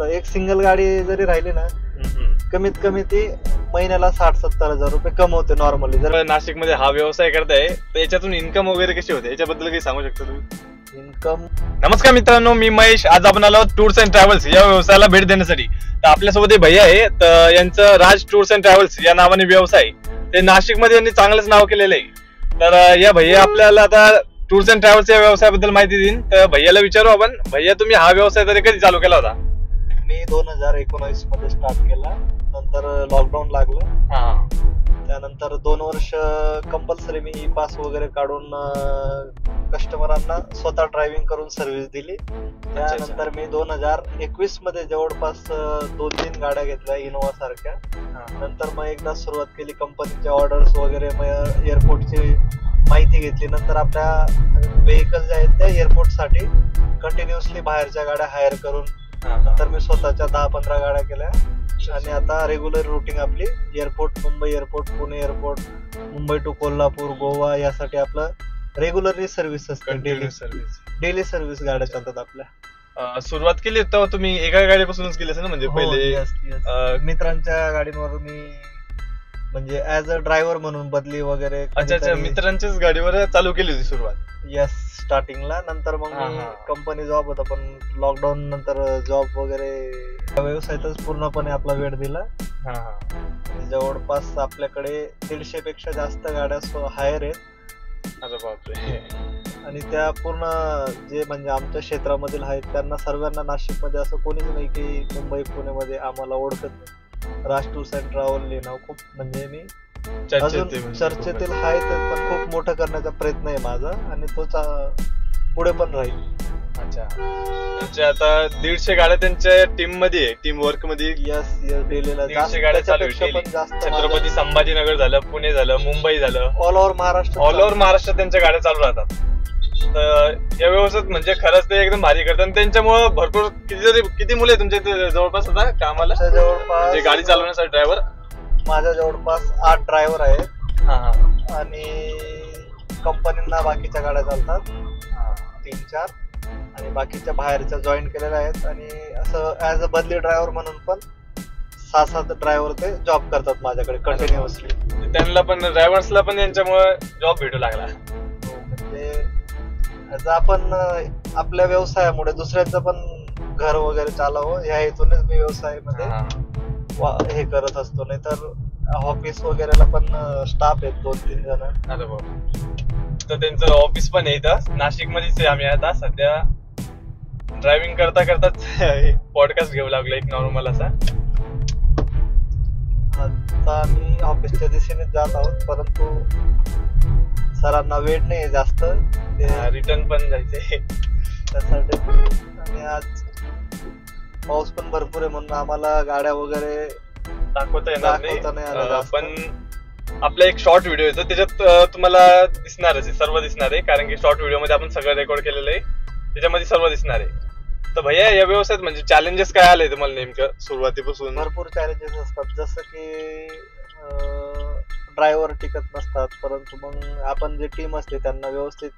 असतं, एक सिंगल गाडी जरी राहिली ना कमीत कमी ती महिन्याला 60-70 हजार रुपये कमवते नॉर्मली. जर नाशिक मध्ये हा व्यवसाय करताय तर याच्यातून इन्कम वगैरे कशी होते याच्याबद्दल काही सांगू शकता तुम्ही? इन्कम. नमस्कार मित्रांनो, मी महेश. आज आपण आलो टूर्स अँड ट्रॅव्हल्स या व्यवसायाला भेट देण्यासाठी. तर आपल्यासोबत भैया आहे, तर यांचं राज टूर्स अँड ट्रॅव्हल्स या नावाने व्यवसाय ते नाशिक मध्ये यांनी चांगलंच नाव केलेलं आहे. तर या भैया आपल्याला आता टूर्स अँड ट्रॅव्हल्स या व्यवसायाबद्दल माहिती देईन. तर भैयाला विचारू आपण, भैया तुम्ही हा व्यवसाय तरी कधी चालू केला होता? मी 2019 मध्ये स्टार्ट केला, नंतर लॉकडाऊन लागलं. त्यानंतर 2 वर्ष कंपल्सरी मी पास वगैरे काढून कस्टमरांना स्वतः ड्रायव्हिंग करून सर्व्हिस दिली. त्यानंतर मी 2021 मध्ये जवळपास 2-3 गाड्या घेतल्या इनोवा सारख्या. नंतर मग एकदा सुरुवात केली कंपनीच्या ऑर्डर्स वगैरे, मग एअरपोर्टची माहिती घेतली. नंतर आपल्या व्हेकल जे आहेत त्या एअरपोर्ट साठी कंटिन्युअसली बाहेरच्या गाड्या हायर करून नंतर मी स्वतःच्या 10-15 गाड्या केल्या. आणि आता रेग्युलर रुटीन आपली airport, Mumbai airport, Pune airport, Mumbai to Kolhapur, Goa यासाठी आपलं रेग्युलरली सर्व्हिस असते. डेली सर्व्हिस गाड्या चालतात आपल्या. सुरुवात केली तेव्हा तुम्ही एका गाडीपासूनच केली असेल ना? म्हणजे पहिले मित्रांच्या गाडीवर मी म्हणजे ऍज अ ड्रायव्हर म्हणून बदली वगैरे. अच्छा, मित्रांच्याच गाडीवर चालू केली होती सुरुवात? यस, स्टार्टिंगला. नंतर मग मी कंपनी जॉब होता, पण लॉकडाऊन नंतर जॉब वगैरे व्यवसायातच पूर्णपणे आपला वेळ दिला. जवळपास आपल्याकडे 150 पेक्षा जास्त गाड्या हायर आहेत. अरे बापरे. आणि त्या पूर्ण जे म्हणजे आमच्या क्षेत्रामधील आहेत त्यांना सर्वांना नाशिकमध्ये असं कोणीच नाही की मुंबई पुणेमध्ये आम्हाला ओळखत नाही. राज टूर्स अँड ट्रॅव्हल नाव खूप म्हणजे मी अजून चर्चेतील आहे, पण खूप मोठं करण्याचा प्रयत्न आहे माझा आणि तो पुढे पण राहील. अच्छा, त्यांच्या आता 150 गाड्या त्यांच्या टीम मध्ये आहे, टीम वर्क मध्ये. यस, डेलीला 150 गाड्या चालू आहे. छत्रपती संभाजीनगर झालं, पुणे झालं, मुंबई झालं, ऑल ओव्हर महाराष्ट्र त्यांच्या गाड्या चालू राहतात. तर या व्यवसायात म्हणजे खरंच ते एकदम भारी करतात. आणि त्यांच्यामुळे भरपूर किती मुलं आहे तुमच्या जवळपास आता कामाला, जवळपास गाडी चालवण्यासाठी ड्रायव्हर? माझ्या जवळपास 8 ड्रायव्हर आहेत. आणि कंपनीला बाकीच्या गाड्या चालतात 3-4, आणि बाकीच्या बाहेरच्या जॉईन केलेल्या आहेत. आणि असं ऍज अ बदली ड्रायव्हर म्हणून पण 6-7 ड्रायव्हर ते जॉब करतात माझ्याकडे कंटिन्युअसली. त्यांना पण ड्रायव्हर्सला पण यांच्यामुळे जॉब भेटू लागला. म्हणजे आपण आपल्या व्यवसायामुळे दुसऱ्यांचं पण घर वगैरे चालावं ह्या हेतूनच मी व्यवसायामध्ये हे करत असतो. नाही तर ऑफिस वगैरेला पण स्टाफ आहेत 2-3 जण. अरे बाबा. तर त्यांचं ऑफिस पण आहे इथं नाशिक मध्येच आहे. आम्ही आता सध्या ड्रायव्हिंग करता करताच पॉडकास्ट घेऊ लागलो एक नॉर्मल असा. आता आम्ही ऑफिसच्या दिशेने जात आहोत, परंतु सरांना वेळ नाही जास्त, रिटर्न पण जायचंय त्यासाठी. आणि आज पाऊस पण भरपूर आहे म्हणून आम्हाला गाड्या वगैरे दाखवता येणार नाही. पण आपला एक शॉर्ट व्हिडिओ येतो त्याच्यात तुम्हाला दिसणारच आहे, सर्व दिसणार आहे. कारण की शॉर्ट व्हिडिओ मध्ये आपण सगळं रेकॉर्ड केलेलं आहे, त्याच्यामध्ये सर्व दिसणार आहे. तर भैया या व्यवसायात म्हणजे चॅलेंजेस काय आले तुम्हाला नेमकं सुरुवातीपासून? भरपूर चॅलेंजेस असतात, जसं की ड्रायव्हर टिकत नसतात, परंतु मग आपण जे टीम असते त्यांना व्यवस्थित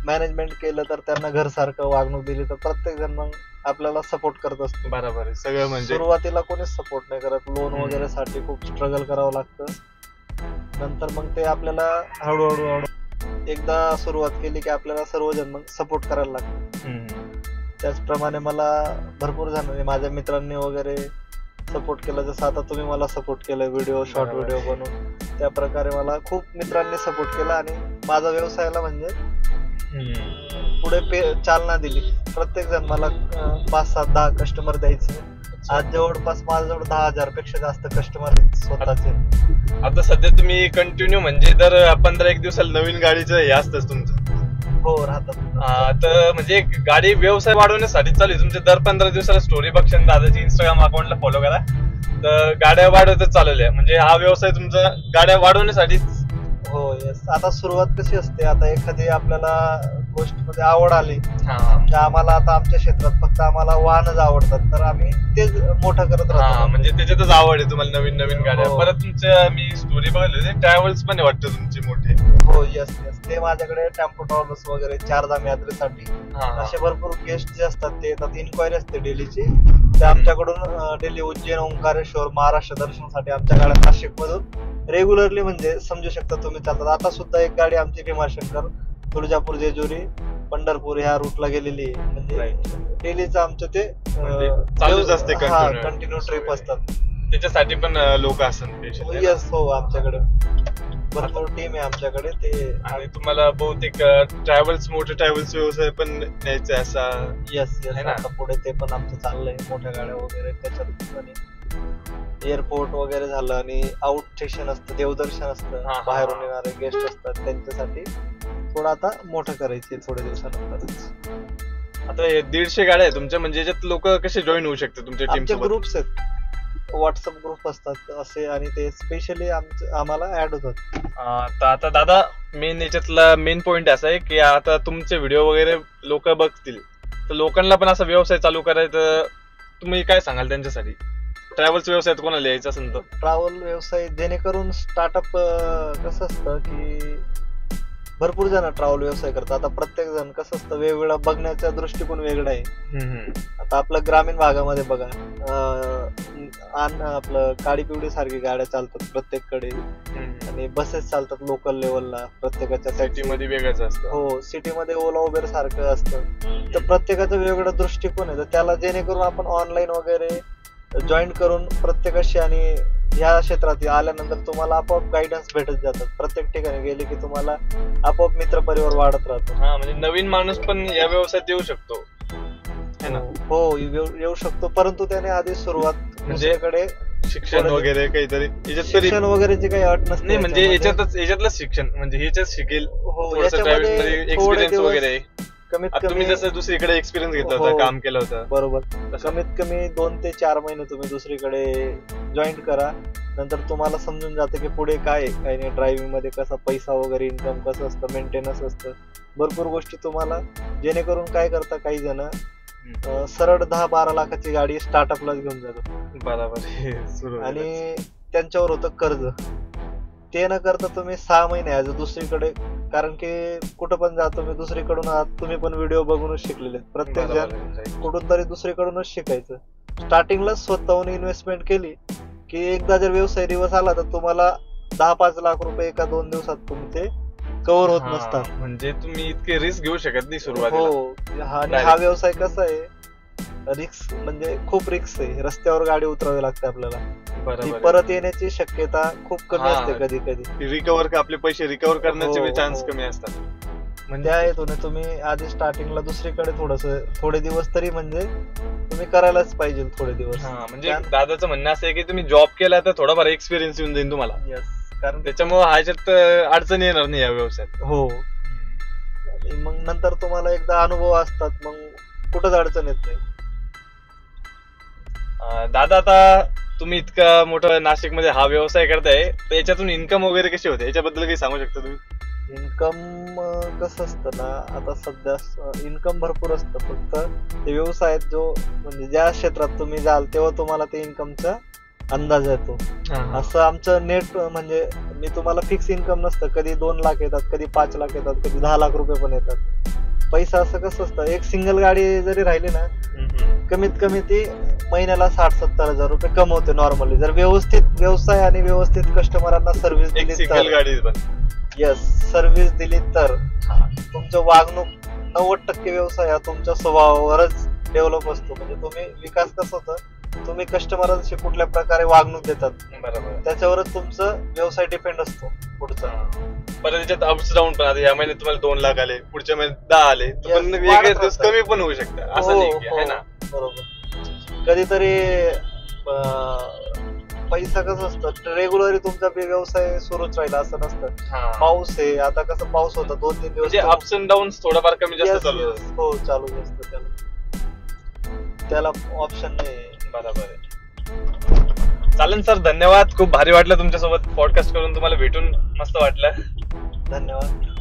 मॅनेजमेंट केलं तर त्यांना घरसारखं वागणूक दिली तर प्रत्येक जण मग आपल्याला सपोर्ट करत असतो. बरोबर आहे सगळं. म्हणजे सुरुवातीला कोणीच सपोर्ट नाही करत, लोन वगैरे साठी खूप स्ट्रगल करावं लागतं. नंतर मग ते आपल्याला हळूहळू एकदा सुरुवात केली की आपल्याला सर्वजण मग सपोर्ट करायला लागतं. त्याचप्रमाणे मला भरपूर जणांनी, माझ्या मित्रांनी वगैरे सपोर्ट केला. जसं आता तुम्ही मला सपोर्ट केलं व्हिडिओ, शॉर्ट व्हिडिओ बनवून, त्या प्रकारे मला खूप मित्रांनी सपोर्ट केला आणि माझा व्यवसायाला म्हणजे पुढे चालना दिली. प्रत्येक जण मला 5-7-10 कस्टमर द्यायचे. आज जवळपास माझ्याजवळ 10,000 पेक्षा जास्त कस्टमर आहेत स्वतःचे. आता सध्या तुम्ही कंटिन्यू म्हणजे दर 15-1 दिवसाला नवीन गाडीचं हे असतंच तुमचं? हो, राहतात. तर म्हणजे गाडी व्यवसाय वाढवण्यासाठी चालू आहे तुमच्या? दर 15 दिवसाला स्टोरी बघा, दादाची इंस्टाग्राम अकाउंटला फॉलो करा. तर गाड्या वाढवतच चालवल्या म्हणजे हा व्यवसाय तुमचा गाड्या वाढवण्यासाठी? हो, येस. आता सुरुवात कशी असते, आता एखादी आपल्याला गोष्ट मध्ये आवड आली, म्हणजे आम्हाला आता आमच्या क्षेत्रात फक्त आम्हाला वाहनच आवडतात, तर आम्ही तेच मोठं करत राहतो. म्हणजे त्याच्यातच आवड आहे तुम्हाला नवीन नवीन गाड्या. हो. परत तुमच्या मी स्टोरी बघितली, ट्रॅव्हल्स पण आहे वाटतं तुमचे मोठे. हो, यस यस, ते माझ्याकडे टेम्पो ट्रॅव्हल्स वगैरे, चारधाम यात्रेसाठी असे भरपूर गेस्ट जे असतात ते येतात. इन्क्वायरी असते डेलीची, ते आमच्याकडून डेली उज्जैन, ओंकारेश्वर, महाराष्ट्र दर्शनासाठी आमच्या गाड्या नाशिक मधून रेग्युलरली म्हणजे समजू शकता तुम्ही चालतात. आता सुद्धा एक गाडी आमची भीमाशंकर, तुळजापूर, जेजुरी, पंढरपूर ह्या रूटला गेलेली आहे. म्हणजे डेलीचं आमचं ते चालूच असते, कंटिन्यू ट्रिप असतात. त्याच्यासाठी पण लोक असतात. यस, हो, आमच्याकडे भरपूर टीम आहे आमच्याकडे ते. आणि तुम्हाला बहुतेक ट्रॅव्हल्स, मोठे ट्रॅव्हल्स व्यवसाय पण न्यायचा असा. यस यस, आता पुढे ते पण आमचं चाललंय, मोठ्या गाड्या वगैरे त्याच्यात. एअरपोर्ट वगैरे झालं आणि आउट स्टेशन असतं, देवदर्शन असतं, बाहेरून येणारे गेस्ट असतात, त्यांच्यासाठी थोडं आता मोठं करायचे थोड्या दिवसानंतर. आता 150 गाड्या आहे तुमच्या, म्हणजे याच्यात लोक कसे जॉईन होऊ शकतात तुमच्या टीम सोबत? ग्रुप्स आहेत, व्हॉट्सअप ग्रुप असतात असे, आणि ते स्पेशली आम्हाला ऍड होतात. तर आता दादा, याच्यातला मेन पॉइंट असा आहे की आता तुमचे व्हिडिओ वगैरे लोक बघतील, तर लोकांना पण असा व्यवसाय चालू करायचा, तुम्ही काय सांगाल त्यांच्यासाठी? ट्रॅव्हल्स व्यवसायात कोणाला यायचं असेल तर? ट्रॅव्हल व्यवसाय जेणेकरून स्टार्टअप कसं असतं की भरपूर जण ट्रॅव्हल व्यवसाय करतात. आता प्रत्येक जण कसं असतं, वेगवेगळा बघण्याचा दृष्टिकोन वेगळा आहे. आता आपलं ग्रामीण भागामध्ये बघा, आपलं काळी पिवळी सारखी गाड्या चालतात प्रत्येककडे, आणि बसेस चालतात लोकल लेवलला प्रत्येकाच्या. सिटीमध्ये वेगळंच असतं. हो, सिटीमध्ये ओला उबेर सारखं असतं. तर प्रत्येकाचा वेगवेगळा दृष्टिकोन आहे, तर त्याला जेणेकरून आपण ऑनलाईन वगैरे जॉईन करून प्रत्येकाशी, आणि या क्षेत्रात आल्यानंतर तुम्हाला आपोआप गायडन्स भेटत जातात. प्रत्येक ठिकाणी गेले की तुम्हाला आपोआप मित्र परिवार वाढत राहतो. म्हणजे नवीन माणूस पण या व्यवसायात येऊ शकतो, है ना? हो, येऊ शकतो, परंतु त्याने आधी सुरुवात म्हणजे शिक्षण वगैरे काहीतरी, शिक्षण वगैरेची काही अट नसते. नाही, म्हणजे याच्यातच शिक्षण, म्हणजे ह्याच्यात शिकेल, एक्सपिरियन्स वगैरे. तुम्ही जसं दुसरीकडे एक्सपिरियन्स घेतला होता, काम केलं होतं, बरोबर, कमीत कमी 2 ते 4 महिने तुम्ही दुसरीकडे जॉईन करा. नंतर तुम्हाला समजून जातं की पुढे काय काही नाही, ड्रायव्हिंग मध्ये कसा पैसा वगैरे, इन्कम कसं असतं, मेंटेनन्स असतं, भरपूर गोष्टी तुम्हाला. जेणेकरून काय करता, काही जण सरळ 10-12 लाखाची गाडी स्टार्टअपलाच घेऊन जातात. बरोबर. आणि त्यांच्यावर होतं कर्ज. ते न करता तुम्ही 6 महिने दुसरीकडे, कारण की कुठं पण जा तुम्ही दुसरीकडून आहात, तुम्ही पण व्हिडिओ बघूनच शिकलेले. प्रत्येक जण कुठून तरी दुसरीकडूनच शिकायचं. स्टार्टिंगला स्वतःहून इन्व्हेस्टमेंट केली की एकदा जर व्यवसाय रिवर्स आला तर तुम्हाला 10-5 लाख रुपये एका 2 दिवसात तुमचे कव्हर होत नसतात. म्हणजे तुम्ही इतके रिस्क घेऊ शकत नाही सुरुवातीला. हो, आणि हा व्यवसाय कसा आहे, रिस्क म्हणजे खूप रिस्क आहे. रस्त्यावर गाडी उतरावी लागते आपल्याला, परत येण्याची शक्यता खूप कमी असते. कधी कधी आपले पैसे रिकव्हर करण्याचे चान्स कमी असतात. म्हणजे आहे तुम्ही आधी स्टार्टिंगला दुसरीकडे थोडे दिवस तरी म्हणजे तुम्ही करायलाच पाहिजे थोडे दिवस. म्हणजे दादाचं म्हणणं असं आहे की तुम्ही जॉब केला तर थोडाफार एक्सपिरियन्स येऊन जाईल तुम्हाला. कारण त्याच्यामुळे ह्याच्यात अडचण येणार नाही या व्यवसायात. हो, मग नंतर तुम्हाला एकदा अनुभव असतात, मग कुठंच अडचण येत नाही. दादा, आता तुम्ही इतका मोठा नाशिक मध्ये हा व्यवसाय करताय, तर याच्यातून इन्कम वगैरे कशी होते, याच्याबद्दल काही सांगू शकता तुम्ही? इन्कम कसं असतं ना, आता सध्या इन्कम भरपूर असतं, फक्त ते व्यवसायात म्हणजे ज्या क्षेत्रात तुम्ही जाल तेव्हा तुम्हाला ते इन्कमचा अंदाज येतो. असं आमचं नेट म्हणजे मी तुम्हाला फिक्स इन्कम नसतं. कधी 2 लाख येतात, कधी 5 लाख येतात, कधी 10 लाख रुपये पण येतात. पैसा असं कसं असतं, एक सिंगल गाडी जरी राहिली ना, कमीत कमी ती महिन्याला 60-70 हजार रुपये कमवते नॉर्मली, जर व्यवस्थित व्यवसाय आणि व्यवस्थित कस्टमरांना सर्व्हिस दिली तर. सर्व्हिस दिली तर तुमचं वागणूक 90% व्यवसाय हा तुमच्या स्वभावावरच डेव्हलप असतो. म्हणजे तुम्ही विकास कसं होतं, तुम्ही कस्टमरांशी कुठल्या प्रकारे वागणूक देतात, त्याच्यावरच तुमचं व्यवसाय डिपेंड असतो पुढचा. परत त्याच्यात अप्स डाऊन पण, आता या महिन्यात तुम्हाला 2 लाख आले, पुढच्या महिन्यात 10 आले, पण वेगळे दिवस कमी पण होऊ शकतात, असं नाही ना? बरोबर. कधीतरी पैसा कसं असतं, रेग्युलरी तुमचा व्यवसाय सुरूच राहिला असं नसतं. पाऊस आहे, आता कसं पाऊस होता 2-3 दिवस, अप्स अँड डाऊन थोडाफार कमी जास्त चालू. हो, चालू असतं, त्याला ऑप्शन नाही. बरोबर आहे. चालेल सर, धन्यवाद. खूप भारी वाटलं तुमच्यासोबत पॉडकास्ट करून, तुम्हाला भेटून मस्त वाटलं. धन्यवाद.